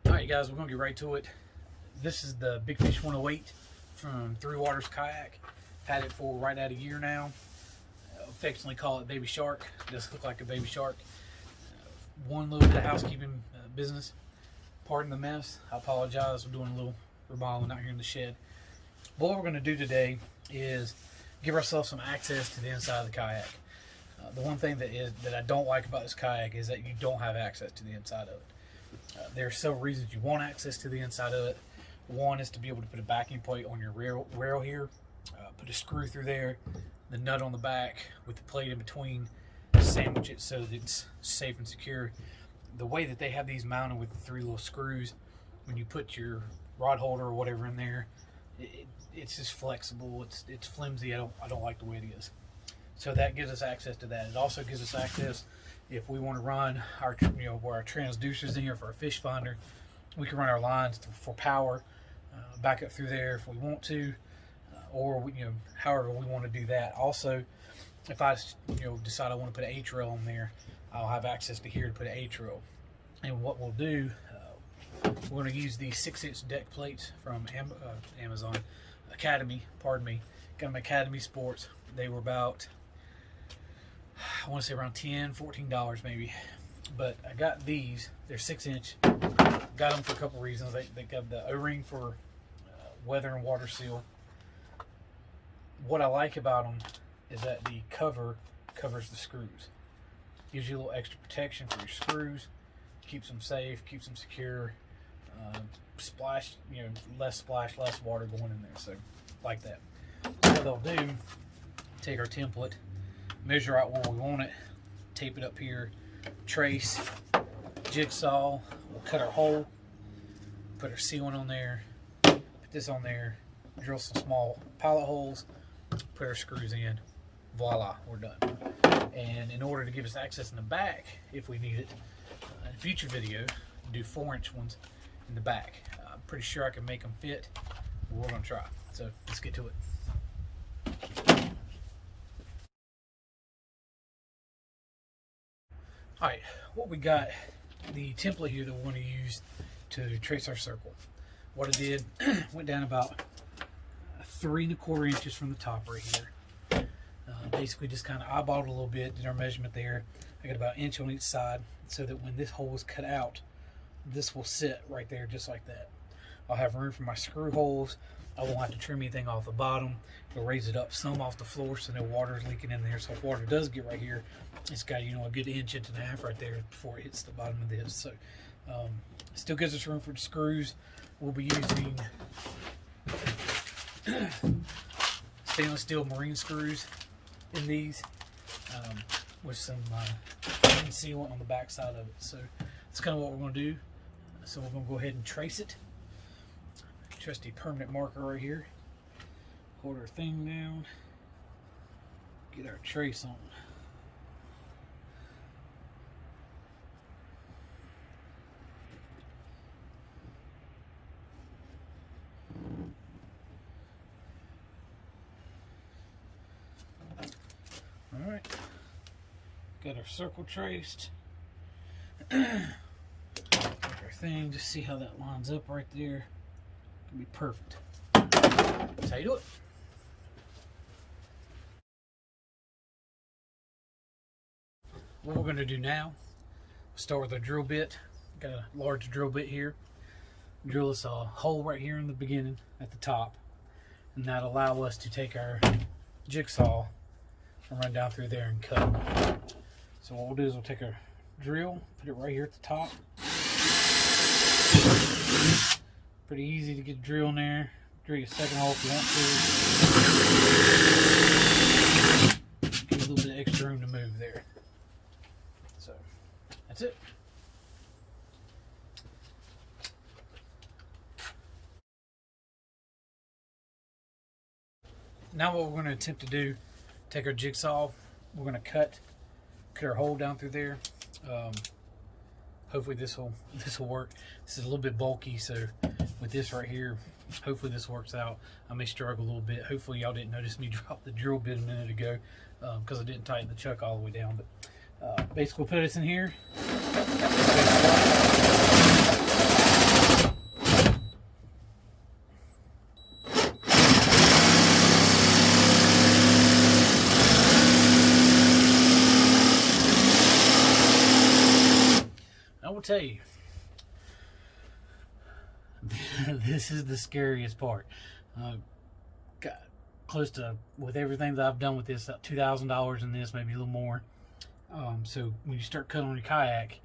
Alright guys, we're going to get right to it. This is the Big Fish 108 from Waters Kayak. Had it for right at a year now. Affectionately call it Baby Shark. It does look like a baby shark. One little bit of housekeeping business. Pardon the mess. I apologize. We're doing a little remodeling out here in the shed. But what we're going to do today is give ourselves some access to the inside of the kayak. The one thing that I don't like about this kayak is that you don't have access to the inside of it. There are several reasons you want access to the inside of it. One is to be able to put a backing plate on your rail here, put a screw through there, the nut on the back with the plate in between, sandwich it so that it's safe and secure. The way that they have these mounted with the three little screws, when you put your rod holder or whatever in there, it's just flexible. It's flimsy. I don't like the way it is. So that gives us access to that. It also gives us access if we want to run our, where our transducers in here for our fish finder. We can run our lines for power, back up through there if we want to, or however we want to do that. Also, if I decide I want to put an H-rail on there, I'll have access to here to put an H-rail. And what we'll do, we're going to use these 6-inch deck plates from Amazon Academy. Pardon me, got them Academy Sports. They were about, I want to say around $10–14 maybe, but I got these. They're 6-inch. Got them for a couple reasons. They got the O-ring for weather and water seal. What I like about them is that the cover covers the screws. Gives you a little extra protection for your screws. Keeps them safe. Keeps them secure. Splash, less splash, less water going in there. So, like that. What they'll do, take our template, measure out where we want it, tape it up here, trace, jigsaw, we'll cut our hole, put our sealant on there, put this on there, drill some small pilot holes, put our screws in, voila, we're done. And in order to give us access in the back, if we need it, in a future video, do 4-inch ones in the back. I'm pretty sure I can make them fit, but we're going to try. So let's get to it. Alright, what we got, the template here that we're going to use to trace our circle. What I did, went down about 3 1/4 inches from the top right here. Basically just kind of eyeballed a little bit, did our measurement there. I got about 1 inch on each side so that when this hole is cut out, this will sit right there just like that. I'll have room for my screw holes. I won't have to trim anything off the bottom. It'll raise it up some off the floor so no water is leaking in there. So if water does get right here, it's got a good 1.5 inches right there before it hits the bottom of this. So still gives us room for the screws. We'll be using stainless steel marine screws in these with some sealant on the back side of it. So that's kind of what we're going to do. So we're going to go ahead and trace it. Trusty permanent marker right here. Hold our thing down. Get our trace on. Alright. Got our circle traced. Our thing, just see how that lines up right there. Be perfect. That's how you do it. What we're going to do now, start with our drill bit. Got a large drill bit here. Drill us a hole right here in the beginning at the top, and that'll allow us to take our jigsaw and run down through there and cut. So what we'll do is we'll take our drill, put it right here at the top. Pretty easy to get a drill in there. Drill a second hole if you want to. Give a little bit of extra room to move there. So, that's it. Now what we're going to attempt to do, take our jigsaw, we're going to cut our hole down through there. Hopefully this will work. This is a little bit bulky, so with this right here, hopefully this works out. I may struggle a little bit. Hopefully y'all didn't notice me drop the drill bit a minute ago because I didn't tighten the chuck all the way down. But Basically put this in here. tell you, this is the scariest part. Got close to, with everything that I've done with this, $2,000 in this, maybe a little more. So when you start cutting on your kayak,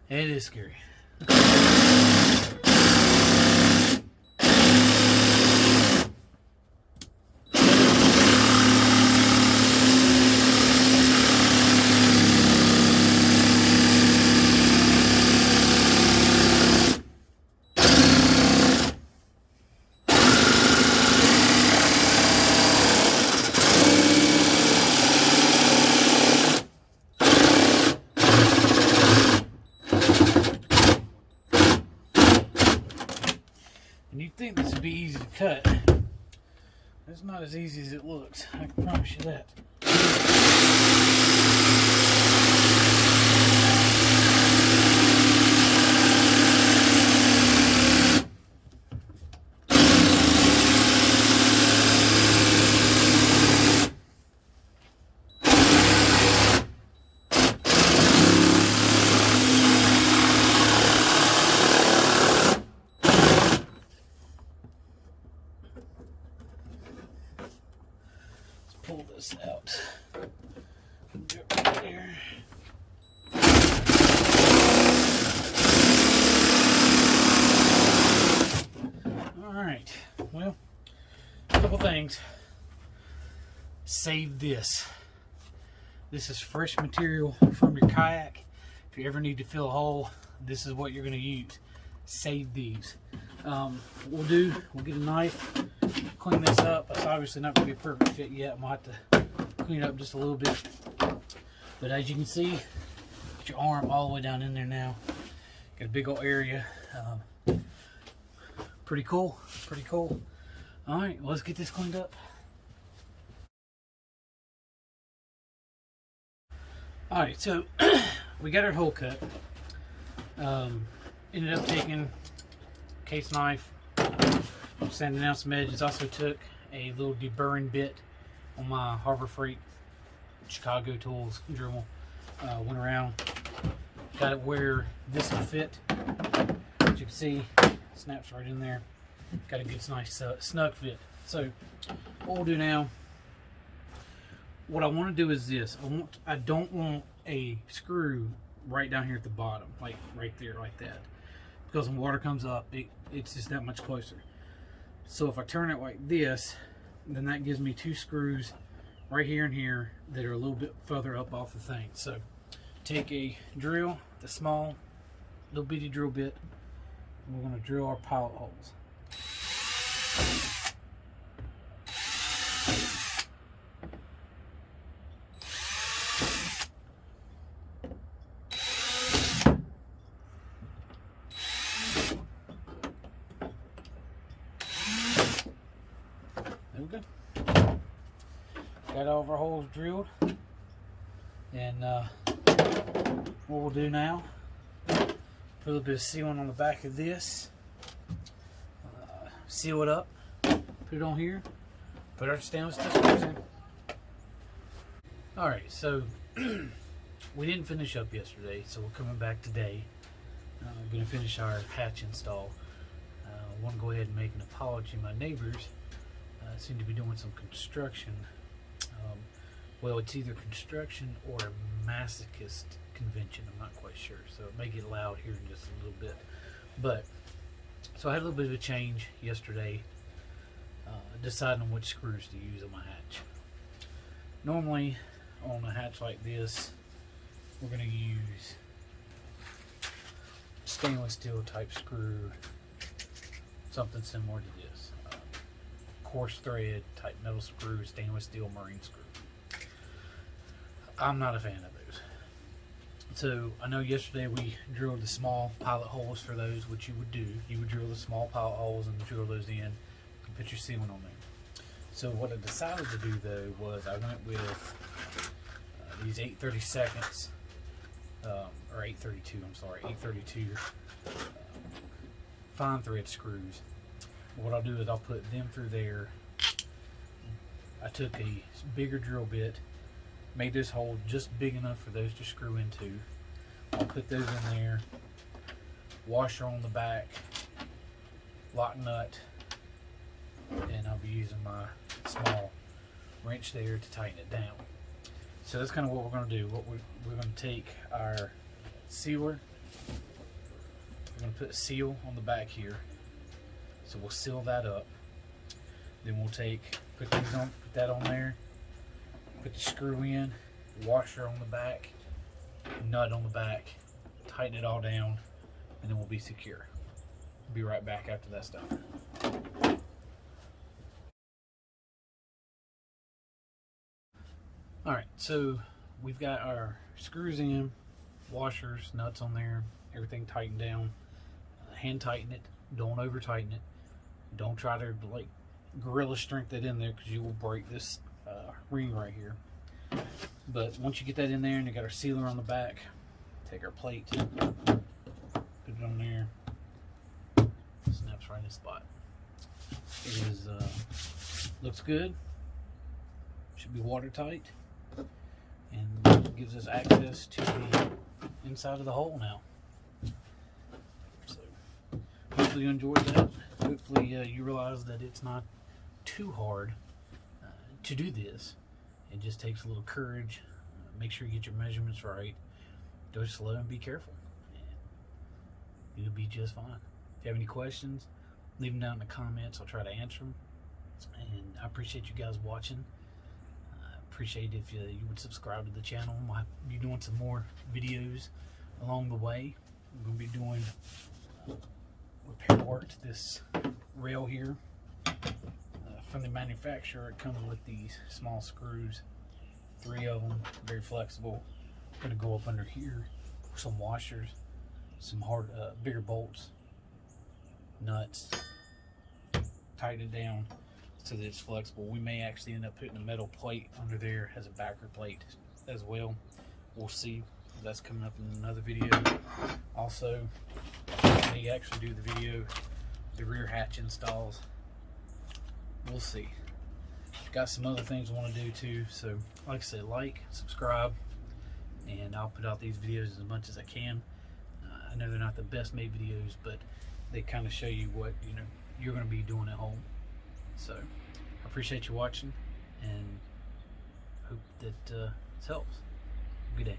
it is scary. And you'd think this would be easy to cut. It's not as easy as it looks, I can promise you that. Pull this out. Do it right there. Alright, well, a couple things. Save this. This is fresh material from your kayak. If you ever need to fill a hole, this is what you're going to use. Save these. What we'll get a knife, clean this up. It's obviously not going to be a perfect fit yet. I'm going to have to clean it up just a little bit. But as you can see, get your arm all the way down in there now. Got a big old area. Pretty cool. Pretty cool. Alright, well, let's get this cleaned up. Alright, so we got our hole cut. Ended up taking case knife, sanding down some edges. Also took a little deburring bit on my Harbor Freight Chicago Tools Dremel. Went around, got it where this will fit. As you can see, snaps right in there. Got a good, nice snug fit. So what we'll do now, what I want to do is this. I don't want a screw right down here at the bottom, like right there, like that. Because when water comes up, it's just that much closer. So if I turn it like this, then that gives me two screws right here and here that are a little bit further up off the thing. So take a drill, the small little bitty drill bit, and we're going to drill our pilot holes. There we go. Got all of our holes drilled. And what we'll do now, put a little bit of sealant on the back of this. Seal it up. Put it on here. Put our stainless steel screws in. Alright, so we didn't finish up yesterday, so we're coming back today. I'm going to finish our hatch install. I want to go ahead and make an apology. My neighbors seem to be doing some construction. Well, it's either construction or a masochist convention. I'm not quite sure, so it may get loud here in just a little bit. But so I had a little bit of a change yesterday, deciding on which screws to use on my hatch. Normally, on a hatch like this, we're going to use stainless steel type screw, something similar to this. Coarse thread type metal screw, stainless steel marine screw. I'm not a fan of those. So I know yesterday we drilled the small pilot holes for those, which you would do. You would drill the small pilot holes and drill those in and put your sealant on there. So what I decided to do though was I went with these 8/32, or 832, I'm sorry, 832 fine thread screws. What I'll do is I'll put them through there. I took a bigger drill bit, made this hole just big enough for those to screw into. I'll put those in there. Washer on the back, lock nut, and I'll be using my small wrench there to tighten it down. So that's kind of what we're going to do. We're going to take our sealer. We're going to put a seal on the back here. So we'll seal that up. Then we'll put that on there. Put the screw in, washer on the back, nut on the back, tighten it all down, and then we'll be secure. Be right back after that's done. Alright, so we've got our screws in, washers, nuts on there, everything tightened down. Hand tighten it, don't over tighten it. Don't try to like gorilla strength it in there because you will break this ring right here. But once you get that in there and you got our sealer on the back, take our plate, put it on there, snaps right in the spot. It is looks good, should be watertight, and gives us access to the inside of the hole now. So hopefully you enjoyed that. Hopefully you realize that it's not too hard to do this. It just takes a little courage. Make sure you get your measurements right. Go slow and be careful. And you'll be just fine. If you have any questions, leave them down in the comments. I'll try to answer them. And I appreciate you guys watching. I appreciate if you would subscribe to the channel. I'll be doing some more videos along the way. I'm going to be doing repair work to this rail here. From the manufacturer, it comes with these small screws, 3 of them, very flexible. I'm going to go up under here, some washers, some bigger bolts, nuts, tighten it down so that it's flexible. We may actually end up putting a metal plate under there as a backer plate as well. We'll see. That's coming up in another video. Also, I may actually do the video, the rear hatch installs. We'll see. Got some other things I want to do too. So, like I said, subscribe, and I'll put out these videos as much as I can. I know they're not the best made videos, but they kind of show you what you're going to be doing at home. So, I appreciate you watching, and hope that this helps. Good day.